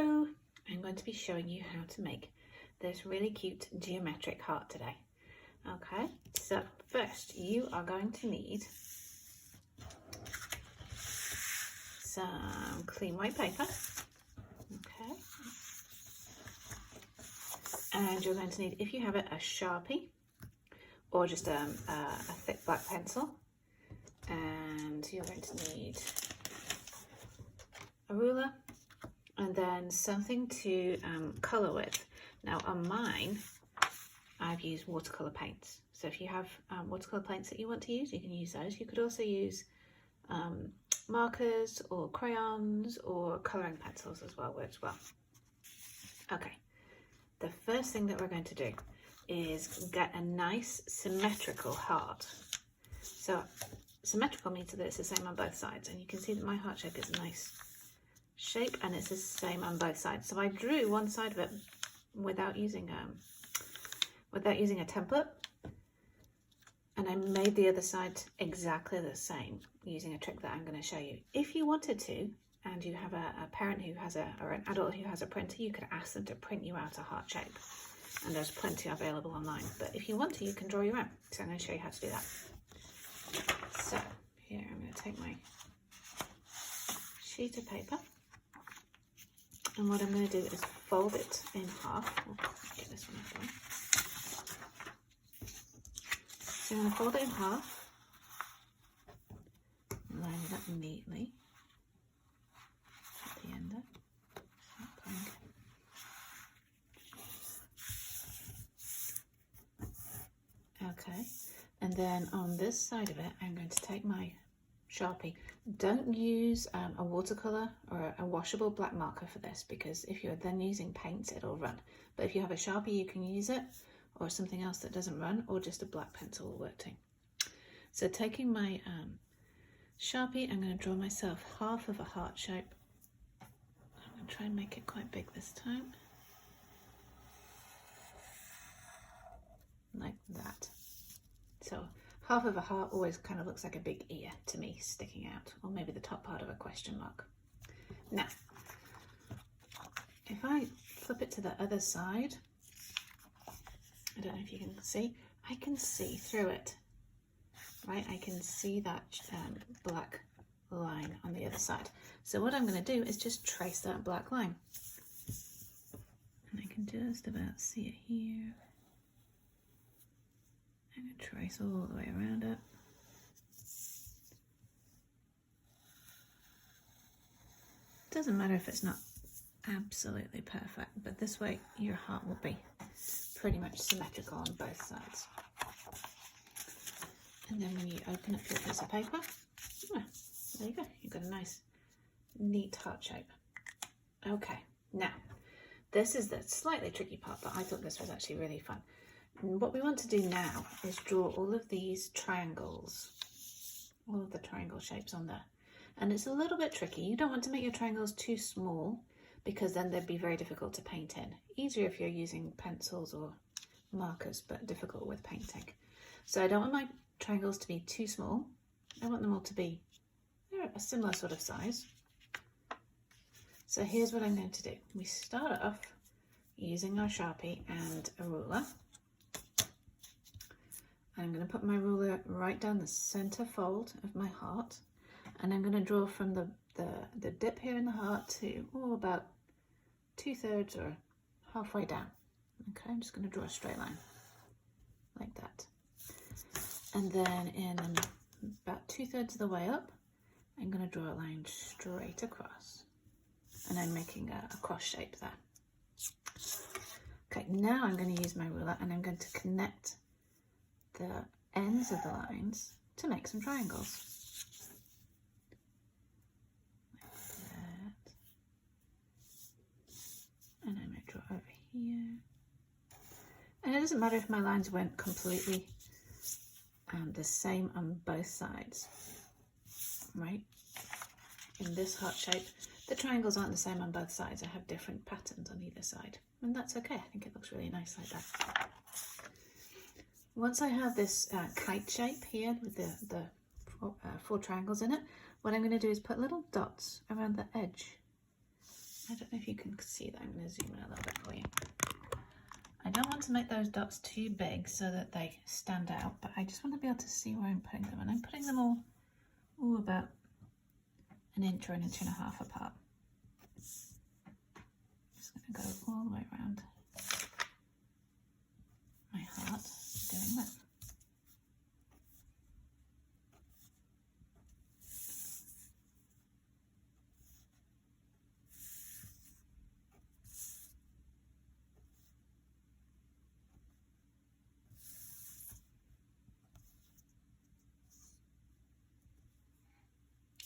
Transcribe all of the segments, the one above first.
Hello! I'm going to be showing you how to make this really cute geometric heart today. Okay, so first you are going to need some clean white paper. Okay, and you're going to need, if you have it, a Sharpie or just a thick black pencil, and you're going to need a ruler and then something to colour with. Now on mine, I've used watercolour paints. So if you have watercolour paints that you want to use, you can use those. You could also use markers or crayons or colouring pencils as well, works well. Okay, the first thing that we're going to do is get a nice symmetrical heart. So symmetrical means that it's the same on both sides, and you can see that my heart shape is a nice shape and it's the same on both sides. So I drew one side of it without using a template, and I made the other side exactly the same using a trick that I'm going to show you. If you wanted to, and you have a parent who has or an adult who has a printer, you could ask them to print you out a heart shape, and there's plenty available online. But if you want to, you can draw your own. So I'm going to show you how to do that. So here I'm going to take my sheet of paper, and what I'm going to do is fold it in half. Get this one off. So I'm going to fold it in half, line it up neatly at the end there. Okay, and then on this side of it, I'm going to take my Sharpie. Don't use a watercolour or a washable black marker for this, because if you're then using paints, it'll run. But if you have a Sharpie, you can use it, or something else that doesn't run, or just a black pencil will work too. So taking my Sharpie, I'm going to draw myself half of a heart shape. I'm going to try and make it quite big this time. Like that. So half of a heart always kind of looks like a big ear to me sticking out, or maybe the top part of a question mark. Now, if I flip it to the other side, I don't know if you can see, I can see through it, right? I can see that black line on the other side. So what I'm going to do is just trace that black line. And I can just about see it here. I'm going to trace all the way around it. Doesn't matter if it's not absolutely perfect, but this way your heart will be pretty much symmetrical on both sides. And then when you open up your piece of paper, there you go, you've got a nice neat heart shape. Okay, now this is the slightly tricky part, but I thought this was actually really fun. And what we want to do now is draw all of these triangles, all of the triangle shapes on there. And it's a little bit tricky. You don't want to make your triangles too small, because then they'd be very difficult to paint in. Easier if you're using pencils or markers, but difficult with painting. So I don't want my triangles to be too small. I want them all to be a similar sort of size. So here's what I'm going to do. We start off using our Sharpie and a ruler. I'm going to put my ruler right down the center fold of my heart, and I'm going to draw from the dip here in the heart to about 2/3 or halfway down. Okay, I'm just going to draw a straight line like that. And then in about 2/3 of the way up, I'm going to draw a line straight across, and I'm making a cross shape there. Okay, now I'm going to use my ruler, and I'm going to connect the ends of the lines to make some triangles. Like that. And I might draw over here. And it doesn't matter if my lines went completely the same on both sides, right? In this heart shape, the triangles aren't the same on both sides. I have different patterns on either side, and that's okay. I think it looks really nice like that. Once I have this kite shape here with the four triangles in it, what I'm going to do is put little dots around the edge I don't know if you can see that. I'm going to zoom in a little bit for you. I don't want to make those dots too big so that they stand out, but I just want to be able to see where I'm putting them. And I'm putting them all about an inch or an inch and a half apart. Just going to go all the way around my heart doing that.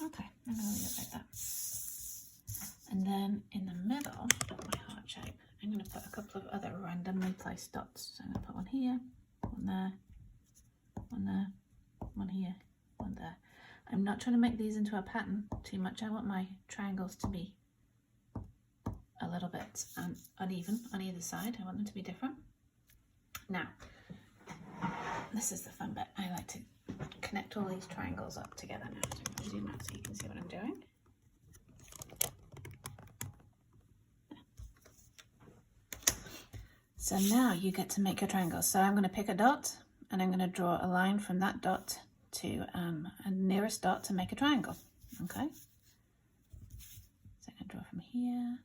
Okay, I'm going to leave it like that. And then in the middle of my heart shape, I'm going to put a couple of other randomly placed dots. So I'm going to put one here, one there, one there, one here, one there. I'm not trying to make these into a pattern too much. I want my triangles to be a little bit uneven on either side. I want them to be different. Now, this is the fun bit. I like to connect all these triangles up together now. So I'm going to zoom out so you can see what I'm doing. So now you get to make your triangles. So I'm going to pick a dot and I'm going to draw a line from that dot to a nearest dot to make a triangle. Okay. So I'm going to draw from here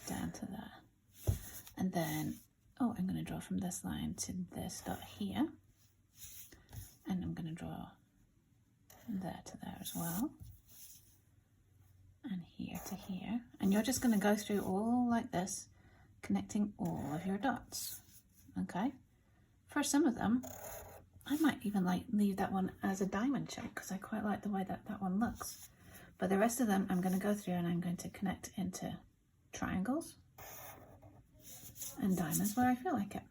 down to there. And then, oh, I'm going to draw from this line to this dot here. And I'm going to draw there to there as well. And here to here. And you're just going to go through all like this, connecting all of your dots. Okay. For some of them, I might even leave that one as a diamond shape because I quite like the way that one looks. But the rest of them, I'm going to go through and I'm going to connect into triangles and diamonds where I feel like it.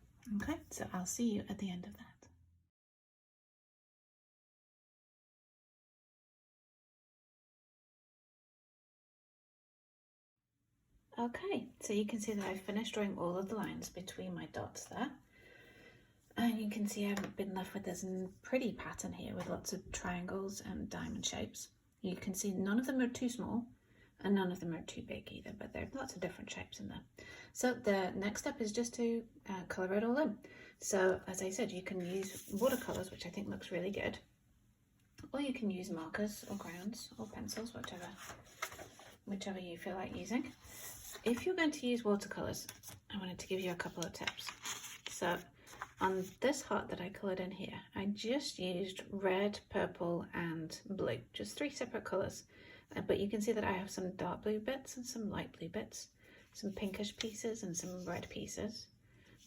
Okay, so I'll see you at the end of that. Okay, so you can see that I've finished drawing all of the lines between my dots there. And you can see I've been left with this pretty pattern here with lots of triangles and diamond shapes. You can see none of them are too small and none of them are too big either, but there are lots of different shapes in there. So the next step is just to colour it all in. So as I said, you can use watercolours, which I think looks really good, or you can use markers or crayons or pencils, whichever you feel like using. If you're going to use watercolours, I wanted to give you a couple of tips. So on this heart that I coloured in here, I just used red, purple and blue, just 3 separate colours. But you can see that I have some dark blue bits and some light blue bits, some pinkish pieces and some red pieces,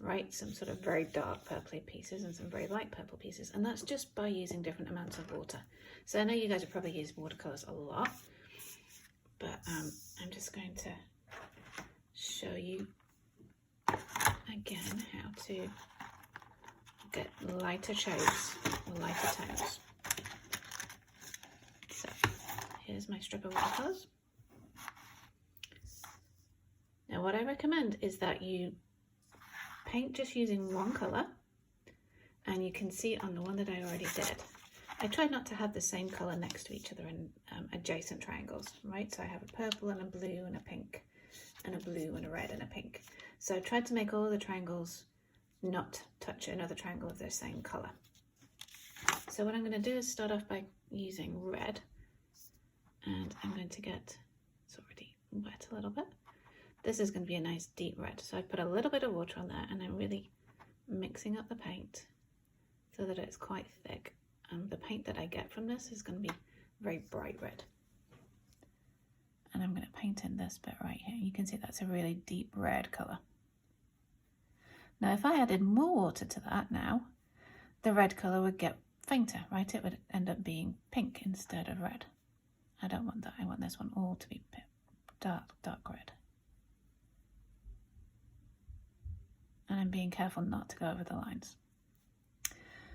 right? Some sort of very dark purpley pieces and some very light purple pieces. And that's just by using different amounts of water. So I know you guys have probably used watercolours a lot, but I'm just going to show you again how to get lighter shades or lighter tones. So here's my strip of watercolours. Now what I recommend is that you paint just using one colour, and you can see on the one that I already did, I tried not to have the same colour next to each other in adjacent triangles, right? So I have a purple and a blue and a pink and a blue and a red and a pink. So I tried to make all the triangles not touch another triangle of the same colour. So what I'm going to do is start off by using red, and I'm going to get, it's already wet a little bit. This is going to be a nice deep red. So I put a little bit of water on there and I'm really mixing up the paint so that it's quite thick. The paint that I get from this is going to be very bright red. And I'm going to paint in this bit right here. You can see that's a really deep red colour. Now if I added more water to that now, the red colour would get fainter, right? It would end up being pink instead of red. I don't want that. I want this one all to be dark, dark red. And I'm being careful not to go over the lines.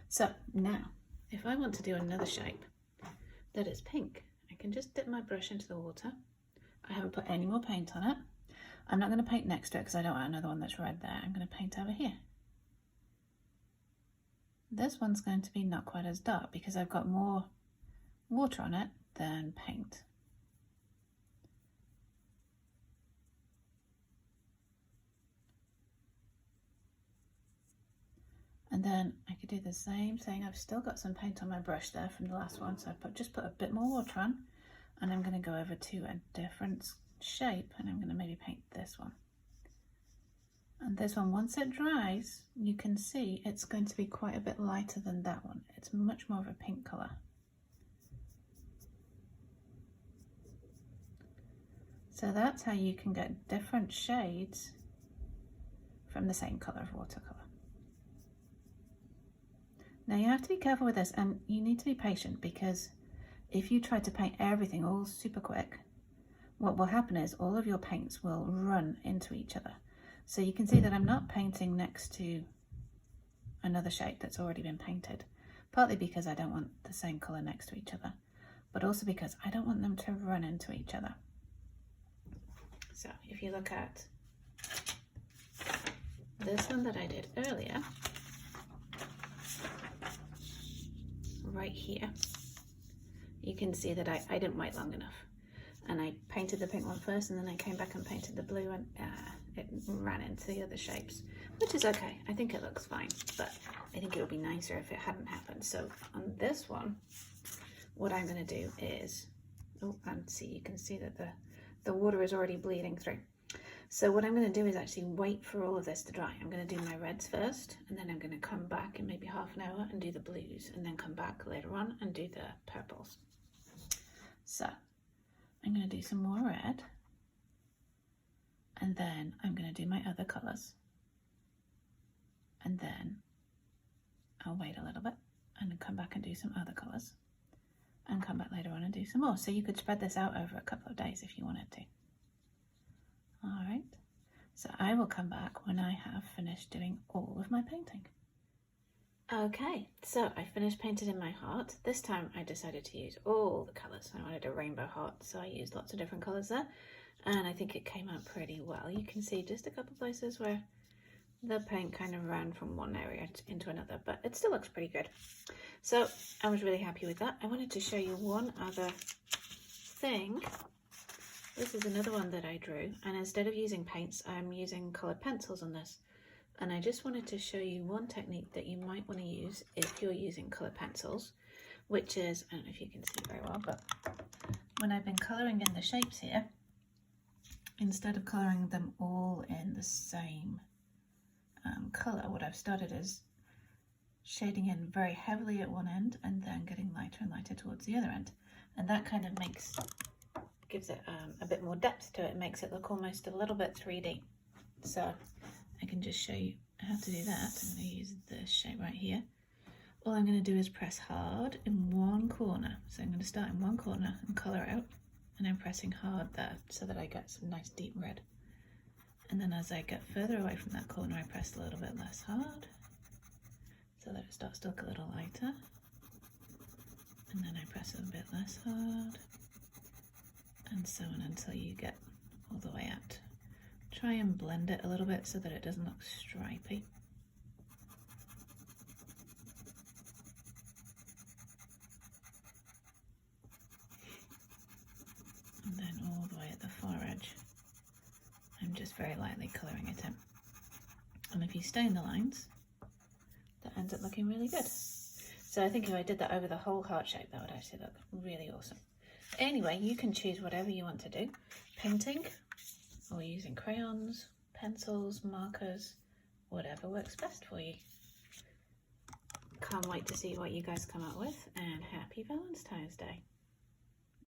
So now, if I want to do another shape that is pink, I can just dip my brush into the water. I haven't put any more paint on it. I'm not going to paint next to it because I don't want another one that's red there. I'm going to paint over here. This one's going to be not quite as dark because I've got more water on it than paint. then I could do the same thing. I've still got some paint on my brush there from the last one, so I just put a bit more water on, and I'm going to go over to a different shape, and I'm going to maybe paint this one. And this one, once it dries, you can see it's going to be quite a bit lighter than that one. It's much more of a pink colour. So that's how you can get different shades from the same colour of watercolour. Now you have to be careful with this, and you need to be patient, because if you try to paint everything all super quick, what will happen is all of your paints will run into each other. So you can see that I'm not painting next to another shape that's already been painted, partly because I don't want the same colour next to each other, but also because I don't want them to run into each other. So if you look at this one that I did earlier, right here, you can see that I didn't wait long enough, and I painted the pink one first, and then I came back and painted the blue, and it ran into the other shapes, which is okay. I think it looks fine, but I think it would be nicer if it hadn't happened. So on this one, what I'm going to do is, oh, and see, you can see that the water is already bleeding through. So what I'm going to do is actually wait for all of this to dry. I'm going to do my reds first, and then I'm going to come back in maybe half an hour and do the blues, and then come back later on and do the purples. So I'm going to do some more red, and then I'm going to do my other colours, and then I'll wait a little bit and then come back and do some other colours, and come back later on and do some more. So you could spread this out over a couple of days if you wanted to. All right, so I will come back when I have finished doing all of my painting. Okay, so I finished painting in my heart. This time I decided to use all the colours. I wanted a rainbow heart, so I used lots of different colours there, and I think it came out pretty well. You can see just a couple places where the paint kind of ran from one area into another, but it still looks pretty good. So I was really happy with that. I wanted to show you one other thing. This is another one that I drew, and instead of using paints, I'm using coloured pencils on this. And I just wanted to show you one technique that you might want to use if you're using coloured pencils, which is, I don't know if you can see very well, but when I've been colouring in the shapes here, instead of colouring them all in the same colour, what I've started is shading in very heavily at one end and then getting lighter and lighter towards the other end. And that kind of gives it a bit more depth to it, makes it look almost a little bit 3D. So I can just show you how to do that. I'm going to use this shape right here. All I'm going to do is press hard in one corner. So I'm going to start in one corner and colour out, and I'm pressing hard there so that I get some nice deep red. And then as I get further away from that corner, I press a little bit less hard so that it starts to look a little lighter. And then I press a bit less hard, and so on until you get all the way out. Try and blend it a little bit so that it doesn't look stripy. And then all the way at the far edge, I'm just very lightly colouring it in. And if you stay in the lines, that ends up looking really good. So I think if I did that over the whole heart shape, that would actually look really awesome. Anyway, you can choose whatever you want to do. Painting, or using crayons, pencils, markers, whatever works best for you. Can't wait to see what you guys come up with, and happy Valentine's Day.